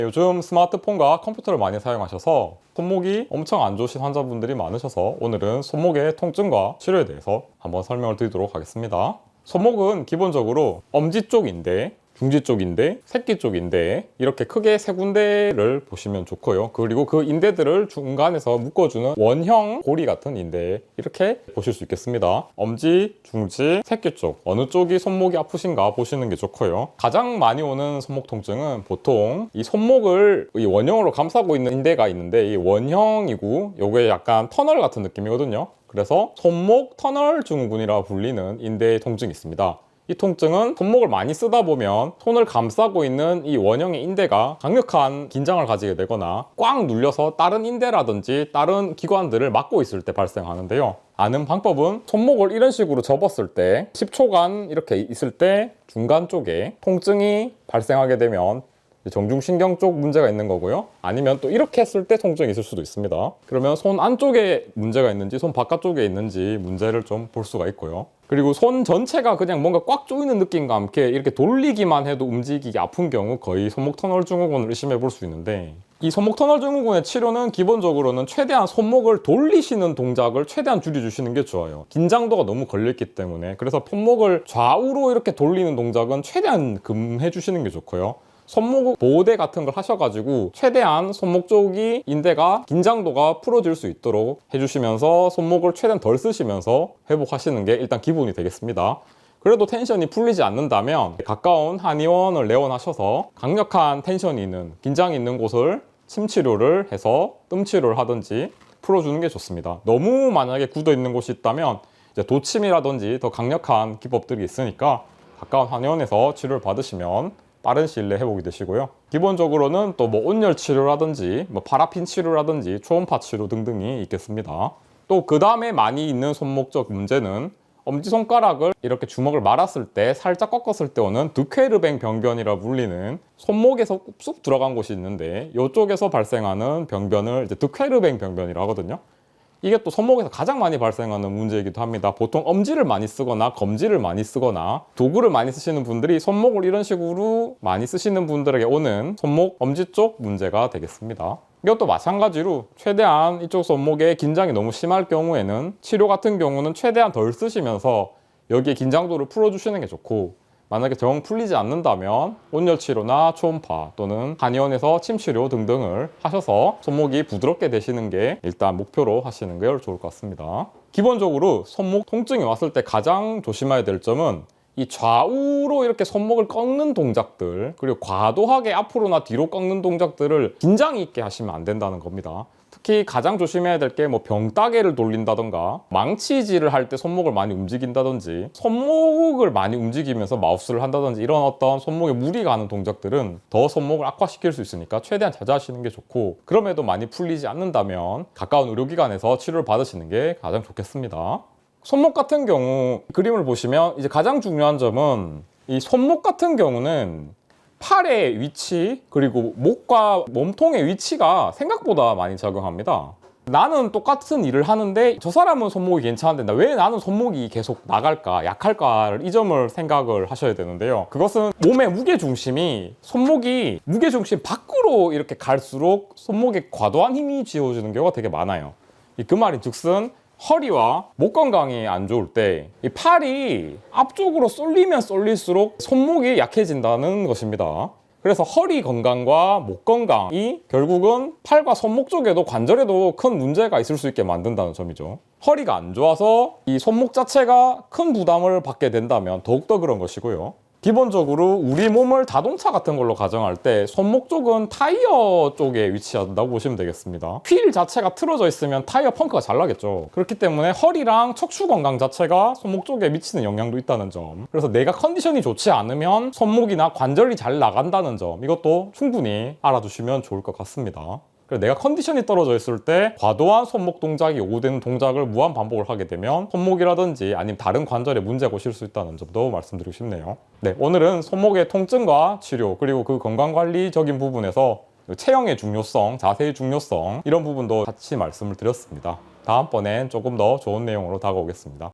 요즘 스마트폰과 컴퓨터를 많이 사용하셔서 손목이 엄청 안 좋으신 환자분들이 많으셔서 오늘은 손목의 통증과 치료에 대해서 한번 설명을 드리도록 하겠습니다. 손목은 기본적으로 엄지 쪽인데, 중지 쪽인데, 새끼 쪽인데 이렇게 크게 세 군데를 보시면 좋고요. 그리고 그 인대들을 중간에서 묶어주는 원형 고리 같은 인대, 이렇게 보실 수 있겠습니다. 엄지, 중지, 새끼 쪽 어느 쪽이 손목이 아프신가 보시는 게 좋고요. 가장 많이 오는 손목 통증은 보통 이 손목을 이 원형으로 감싸고 있는 인대가 있는데, 이 원형이고 요게 약간 터널 같은 느낌이거든요. 그래서 손목 터널 증후군이라 불리는 인대의 통증이 있습니다. 이 통증은 손목을 많이 쓰다 보면 손을 감싸고 있는 이 원형의 인대가 강력한 긴장을 가지게 되거나 꽉 눌려서 다른 인대라든지 다른 기관들을 막고 있을 때 발생하는데요. 아는 방법은 손목을 이런 식으로 접었을 때 10초간 이렇게 있을 때 중간 쪽에 통증이 발생하게 되면 정중신경 쪽 문제가 있는 거고요. 아니면 또 이렇게 했을 때 통증이 있을 수도 있습니다. 그러면 손 안쪽에 문제가 있는지 손 바깥쪽에 있는지 문제를 좀 볼 수가 있고요. 그리고 손 전체가 그냥 뭔가 꽉 조이는 느낌과 함께 이렇게 돌리기만 해도 움직이기 아픈 경우 거의 손목 터널 증후군을 의심해 볼 수 있는데, 이 손목 터널 증후군의 치료는 기본적으로는 최대한 손목을 돌리시는 동작을 최대한 줄여주시는 게 좋아요. 긴장도가 너무 걸려있기 때문에. 그래서 손목을 좌우로 이렇게 돌리는 동작은 최대한 금해 주시는 게 좋고요. 손목 보호대 같은 걸 하셔가지고 최대한 손목 쪽이 인대가 긴장도가 풀어질 수 있도록 해주시면서 손목을 최대한 덜 쓰시면서 회복하시는 게 일단 기본이 되겠습니다. 그래도 텐션이 풀리지 않는다면 가까운 한의원을 내원하셔서 강력한 텐션이 있는, 긴장이 있는 곳을 침 치료를 해서 뜸 치료를 하든지 풀어주는 게 좋습니다. 너무 만약에 굳어 있는 곳이 있다면 이제 도침이라든지 더 강력한 기법들이 있으니까 가까운 한의원에서 치료를 받으시면 빠른 시일 내에 회복이 되시고요. 기본적으로는 또 뭐 온열 치료라든지 뭐 파라핀 치료라든지 초음파 치료 등등이 있겠습니다. 또 그 다음에 많이 있는 손목적 문제는 엄지손가락을 이렇게 주먹을 말았을 때 살짝 꺾었을 때 오는 드케르뱅 병변이라 불리는 손목에서 쑥 들어간 곳이 있는데, 이쪽에서 발생하는 병변을 이제 드케르뱅 병변이라 하거든요. 이게 또 손목에서 가장 많이 발생하는 문제이기도 합니다. 보통 엄지를 많이 쓰거나 검지를 많이 쓰거나 도구를 많이 쓰시는 분들이 손목을 이런 식으로 많이 쓰시는 분들에게 오는 손목 엄지 쪽 문제가 되겠습니다. 이것도 마찬가지로 최대한 이쪽 손목에 긴장이 너무 심할 경우에는 치료 같은 경우는 최대한 덜 쓰시면서 여기에 긴장도를 풀어주시는 게 좋고, 만약에 정 풀리지 않는다면 온열 치료나 초음파 또는 한의원에서 침 치료 등등을 하셔서 손목이 부드럽게 되시는 게 일단 목표로 하시는 게 좋을 것 같습니다. 기본적으로 손목 통증이 왔을 때 가장 조심해야 될 점은 이 좌우로 이렇게 손목을 꺾는 동작들, 그리고 과도하게 앞으로나 뒤로 꺾는 동작들을 긴장 있게 하시면 안 된다는 겁니다. 특히 가장 조심해야 될 게 뭐 병따개를 돌린다던가 망치질을 할 때 손목을 많이 움직인다든지 손목을 많이 움직이면서 마우스를 한다든지 이런 어떤 손목에 무리 가는 동작들은 더 손목을 악화시킬 수 있으니까 최대한 자제하시는 게 좋고, 그럼에도 많이 풀리지 않는다면 가까운 의료기관에서 치료를 받으시는 게 가장 좋겠습니다. 손목 같은 경우 그림을 보시면 이제 가장 중요한 점은 이 손목 같은 경우는 팔의 위치 그리고 목과 몸통의 위치가 생각보다 많이 작용합니다. 나는 똑같은 일을 하는데 저 사람은 손목이 괜찮은데 왜 나는 손목이 계속 나갈까, 약할까를 이 점을 생각을 하셔야 되는데요. 그것은 몸의 무게중심이 손목이 무게중심 밖으로 이렇게 갈수록 손목에 과도한 힘이 쥐어지는 경우가 되게 많아요. 그 말인즉슨 허리와 목 건강이 안 좋을 때 이 팔이 앞쪽으로 쏠리면 쏠릴수록 손목이 약해진다는 것입니다. 그래서 허리 건강과 목 건강이 결국은 팔과 손목 쪽에도 관절에도 큰 문제가 있을 수 있게 만든다는 점이죠. 허리가 안 좋아서 이 손목 자체가 큰 부담을 받게 된다면 더욱더 그런 것이고요. 기본적으로 우리 몸을 자동차 같은 걸로 가정할 때 손목 쪽은 타이어 쪽에 위치한다고 보시면 되겠습니다. 휠 자체가 틀어져 있으면 타이어 펑크가 잘 나겠죠. 그렇기 때문에 허리랑 척추 건강 자체가 손목 쪽에 미치는 영향도 있다는 점, 그래서 내가 컨디션이 좋지 않으면 손목이나 관절이 잘 나간다는 점, 이것도 충분히 알아두시면 좋을 것 같습니다. 내가 컨디션이 떨어져 있을 때 과도한 손목 동작이 요구되는 동작을 무한 반복을 하게 되면 손목이라든지 아니면 다른 관절에 문제가 오실 수 있다는 점도 말씀드리고 싶네요. 네, 오늘은 손목의 통증과 치료 그리고 그 건강관리적인 부분에서 체형의 중요성, 자세의 중요성 이런 부분도 같이 말씀을 드렸습니다. 다음번엔 조금 더 좋은 내용으로 다가오겠습니다.